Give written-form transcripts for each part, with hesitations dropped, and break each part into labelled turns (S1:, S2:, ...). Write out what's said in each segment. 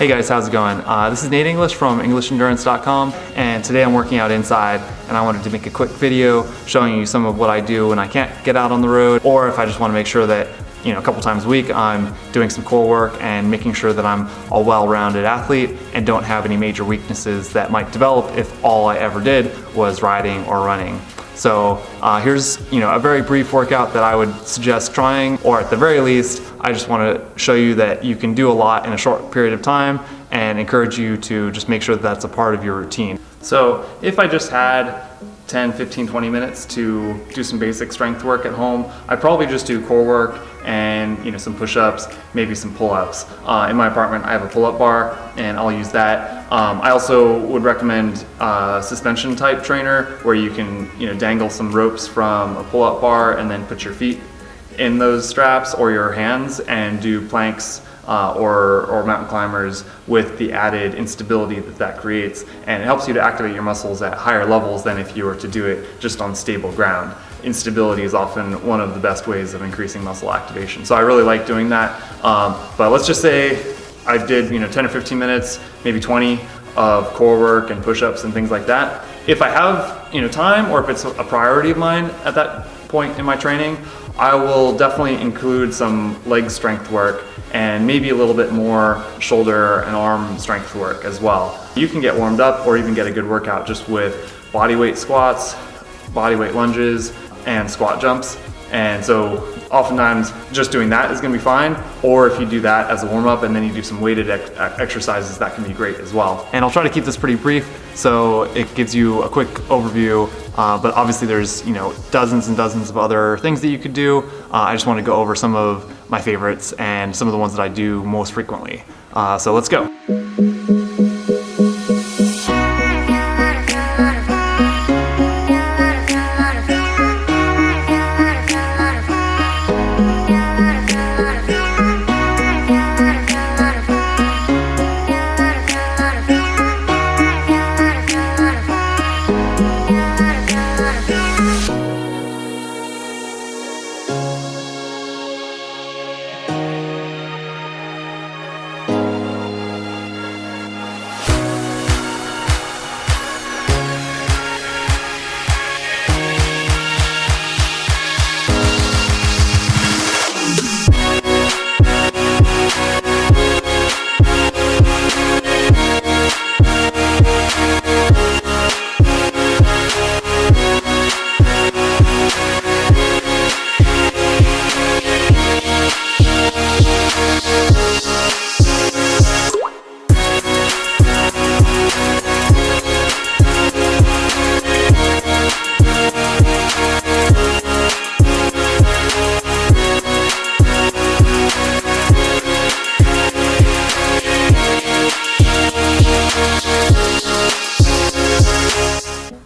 S1: Hey guys, how's it going? This is Nate English from EnglishEndurance.com, and today I'm working out inside, and I wanted to make a quick video showing you some of what I do when I can't get out on the road, or if I just want to make sure that a couple times a week I'm doing some core work and making sure that I'm a well-rounded athlete and don't have any major weaknesses that might develop if all I ever did was riding or running. So here's a very brief workout that I would suggest trying, or at the very least, I just want to show you that you can do a lot in a short period of time and encourage you to just make sure that that's a part of your routine. So if I just had 10, 15, 20 minutes to do some basic strength work at home, I'd probably just do core work and some push-ups, maybe some pull-ups. In my apartment I have a pull-up bar and I'll use that. I also would recommend a suspension type trainer where you can dangle some ropes from a pull-up bar and then put your feet in those straps or your hands and do planks or mountain climbers with the added instability that creates, and it helps you to activate your muscles at higher levels than if you were to do it just on stable ground. Instability is often one of the best ways of increasing muscle activation, so I really like doing that. But let's just say I did 10 or 15 minutes, maybe 20 of core work and push-ups and things like that. If I have time, or if it's a priority of mine at that point in my training, I will definitely include some leg strength work and maybe a little bit more shoulder and arm strength work as well. You can get warmed up or even get a good workout just with body weight squats, body weight lunges, and squat jumps. And so oftentimes just doing that is going to be fine, or if you do that as a warm-up and then you do some weighted exercises, that can be great as well. And I'll try to keep this pretty brief so it gives you a quick overview, but obviously there's dozens and dozens of other things that you could do. I just want to go over some of my favorites and some of the ones that I do most frequently. So let's go.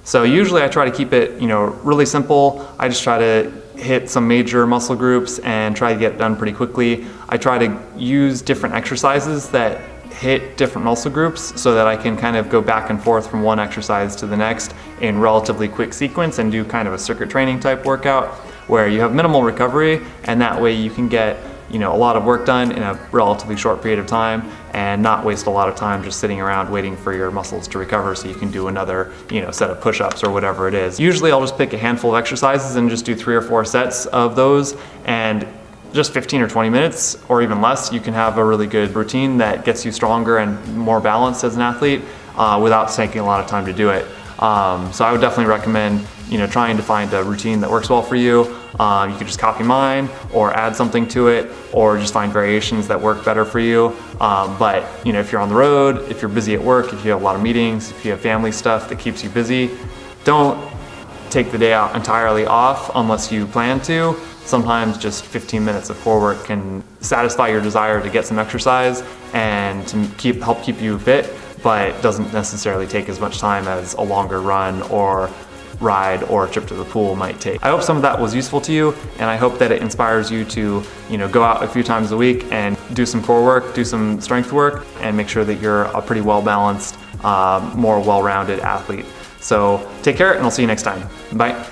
S1: So usually I try to keep it, really simple. I just try to hit some major muscle groups and try to get it done pretty quickly. I try to use different exercises that hit different muscle groups so that I can kind of go back and forth from one exercise to the next in relatively quick sequence and do kind of a circuit training type workout where you have minimal recovery, and that way you can get a lot of work done in a relatively short period of time and not waste a lot of time just sitting around waiting for your muscles to recover so you can do another set of push-ups or whatever it is. Usually I'll just pick a handful of exercises and just do 3 or 4 sets of those, and just 15 or 20 minutes or even less, you can have a really good routine that gets you stronger and more balanced as an athlete without taking a lot of time to do it. So I would definitely recommend trying to find a routine that works well for you. You could just copy mine or add something to it, or just find variations that work better for you. But if you're on the road, if you're busy at work, if you have a lot of meetings, if you have family stuff that keeps you busy, don't take the day out entirely off unless you plan to. Sometimes just 15 minutes of core work can satisfy your desire to get some exercise and to help keep you fit, but doesn't necessarily take as much time as a longer run or ride or a trip to the pool might take. I hope some of that was useful to you, and I hope that it inspires you to go out a few times a week and do some core work, do some strength work, and make sure that you're a pretty well-balanced, more well-rounded athlete. So take care, and I'll see you next time. Bye.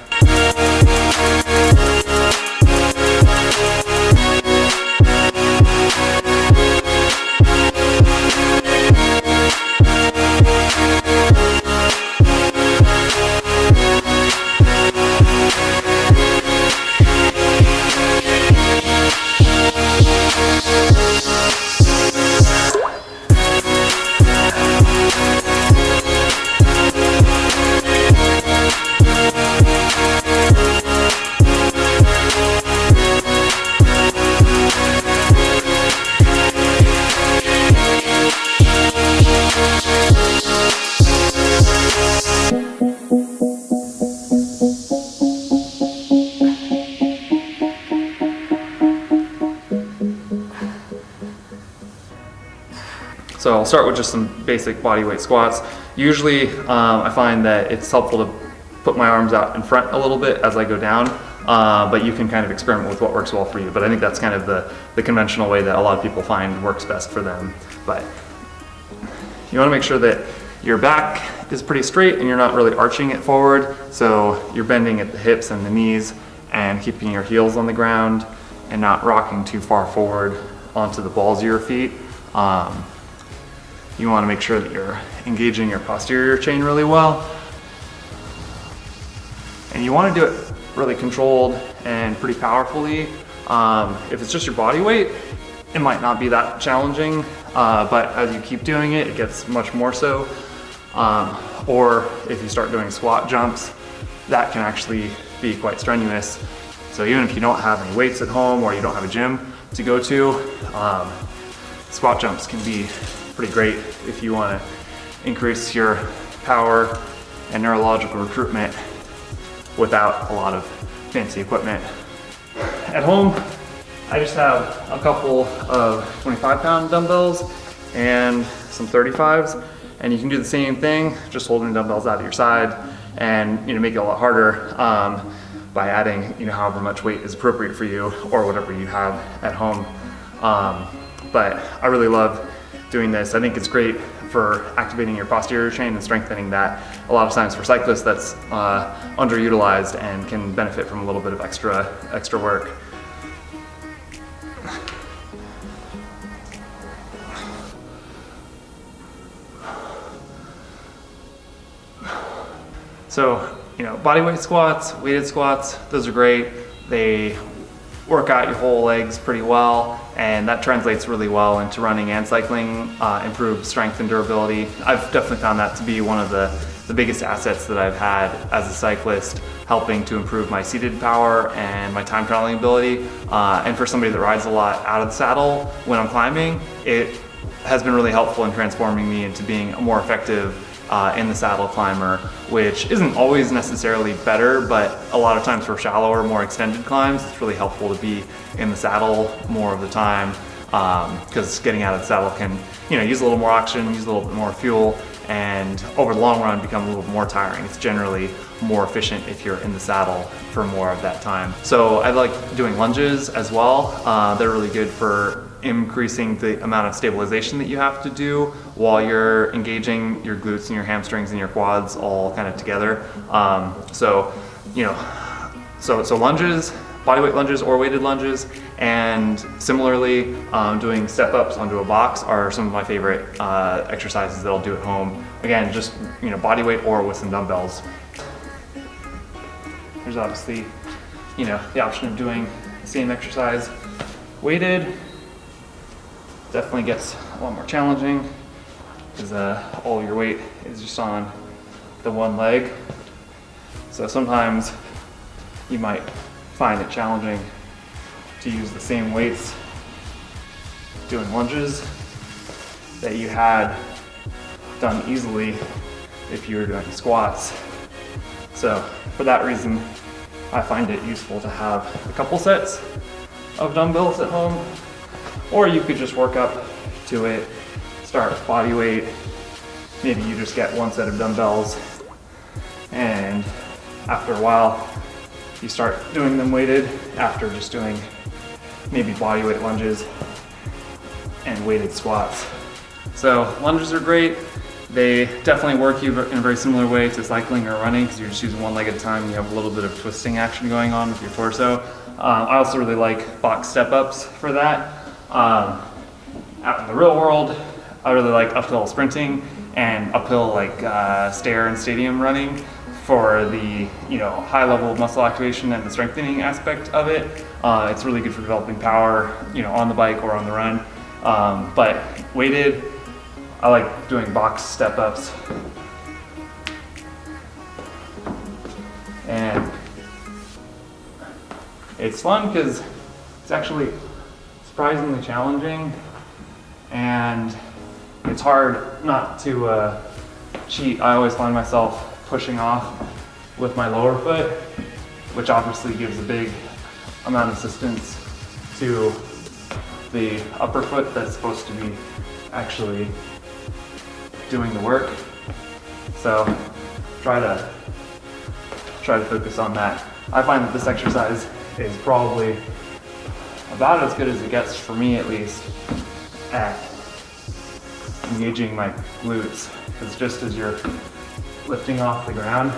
S1: So I'll start with just some basic body weight squats. Usually I find that it's helpful to put my arms out in front a little bit as I go down, but you can kind of experiment with what works well for you. But I think that's kind of the conventional way that a lot of people find works best for them. But you want to make sure that your back is pretty straight and you're not really arching it forward. So you're bending at the hips and the knees and keeping your heels on the ground and not rocking too far forward onto the balls of your feet. You want to make sure that you're engaging your posterior chain really well. And you want to do it really controlled and pretty powerfully. If it's just your body weight, it might not be that challenging, but as you keep doing it, it gets much more so. Or if you start doing squat jumps, that can actually be quite strenuous. So even if you don't have any weights at home or you don't have a gym to go to, squat jumps can be pretty great if you want to increase your power and neurological recruitment without a lot of fancy equipment. At home, I just have a couple of 25-pound dumbbells and some 35s, and you can do the same thing, just holding dumbbells out of your side and make it a lot harder by adding however much weight is appropriate for you or whatever you have at home. But I really love doing this. I think it's great for activating your posterior chain and strengthening that. A lot of times for cyclists, that's underutilized and can benefit from a little bit of extra work. So, body weight squats, weighted squats, those are great. They work out your whole legs pretty well, and that translates really well into running and cycling, improved strength and durability. I've definitely found that to be one of the biggest assets that I've had as a cyclist, helping to improve my seated power and my time trialing ability. And for somebody that rides a lot out of the saddle when I'm climbing, it has been really helpful in transforming me into being a more effective in the saddle climber, which isn't always necessarily better, but a lot of times for shallower, more extended climbs, it's really helpful to be in the saddle more of the time, because getting out of the saddle can use a little more oxygen, use a little bit more fuel, and over the long run become a little bit more tiring. It's generally more efficient if you're in the saddle for more of that time. So I like doing lunges as well. They're really good for increasing the amount of stabilization that you have to do while you're engaging your glutes and your hamstrings and your quads all kind of together. So lunges, bodyweight lunges or weighted lunges, and similarly doing step ups onto a box are some of my favorite exercises that I'll do at home. Again, just body weight or with some dumbbells. There's obviously the option of doing the same exercise weighted. Definitely gets a lot more challenging because all your weight is just on the one leg. So sometimes you might find it challenging to use the same weights doing lunges that you had done easily if you were doing squats. So for that reason, I find it useful to have a couple sets of dumbbells at home. Or you could just work up to it, start with body weight. Maybe you just get one set of dumbbells, and after a while, you start doing them weighted after just doing maybe body weight lunges and weighted squats. So lunges are great. They definitely work you in a very similar way to cycling or running, because you're just using one leg at a time and you have a little bit of twisting action going on with your torso. I also really like box step-ups for that. Out in the real world, I really like uphill sprinting and uphill stair and stadium running for the high level of muscle activation and the strengthening aspect of it. It's really good for developing power on the bike or on the run. But weighted, I like doing box step-ups. And it's fun because it's actually surprisingly challenging, and it's hard not to cheat. I always find myself pushing off with my lower foot, which obviously gives a big amount of assistance to the upper foot that's supposed to be actually doing the work. So try to focus on that. I find that this exercise is probably about as good as it gets for me, at least, at engaging my glutes. Because just as you're lifting off the ground,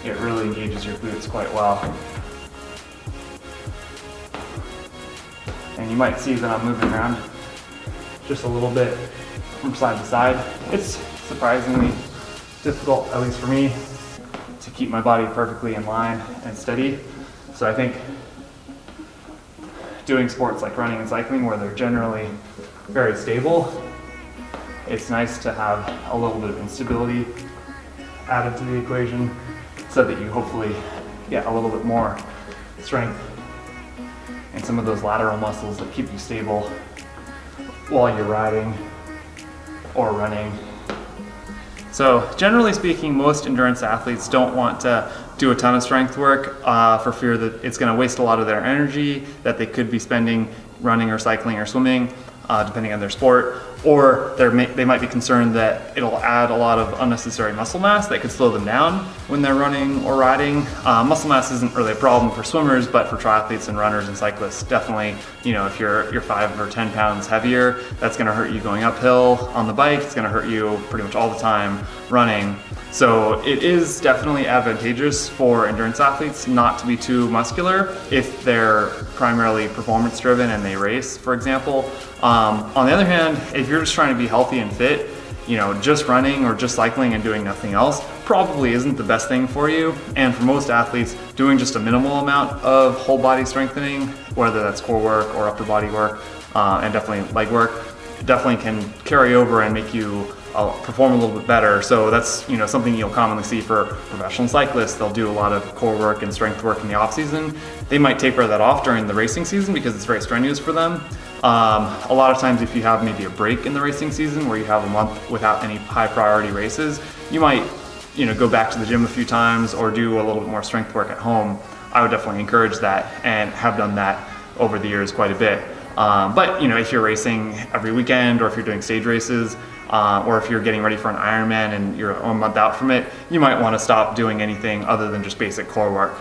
S1: it really engages your glutes quite well. And you might see that I'm moving around just a little bit from side to side. It's surprisingly difficult, at least for me, to keep my body perfectly in line and steady. So I think doing sports like running and cycling, where they're generally very stable, it's nice to have a little bit of instability added to the equation so that you hopefully get a little bit more strength and some of those lateral muscles that keep you stable while you're riding or running. So generally speaking, most endurance athletes don't want to do a ton of strength work for fear that it's going to waste a lot of their energy that they could be spending running or cycling or swimming, depending on their sport. Or they might be concerned that it'll add a lot of unnecessary muscle mass that could slow them down when they're running or riding. Muscle mass isn't really a problem for swimmers, but for triathletes and runners and cyclists, definitely, if you're 5 or 10 pounds heavier, that's gonna hurt you going uphill on the bike. It's gonna hurt you pretty much all the time running. So it is definitely advantageous for endurance athletes not to be too muscular if they're primarily performance driven and they race, for example. On the other hand, if you're just trying to be healthy and fit, just running or just cycling and doing nothing else probably isn't the best thing for you. And for most athletes, doing just a minimal amount of whole body strengthening, whether that's core work or upper body work, and definitely leg work, definitely can carry over and make you perform a little bit better. So that's something you'll commonly see for professional cyclists. They'll do a lot of core work and strength work in the off season. They might taper that off during the racing season because it's very strenuous for them. A lot of times if you have maybe a break in the racing season where you have a month without any high priority races, you might go back to the gym a few times or do a little bit more strength work at home. I would definitely encourage that and have done that over the years quite a bit. But if you're racing every weekend, or if you're doing stage races, or if you're getting ready for an Ironman and you're a month out from it, you might want to stop doing anything other than just basic core work.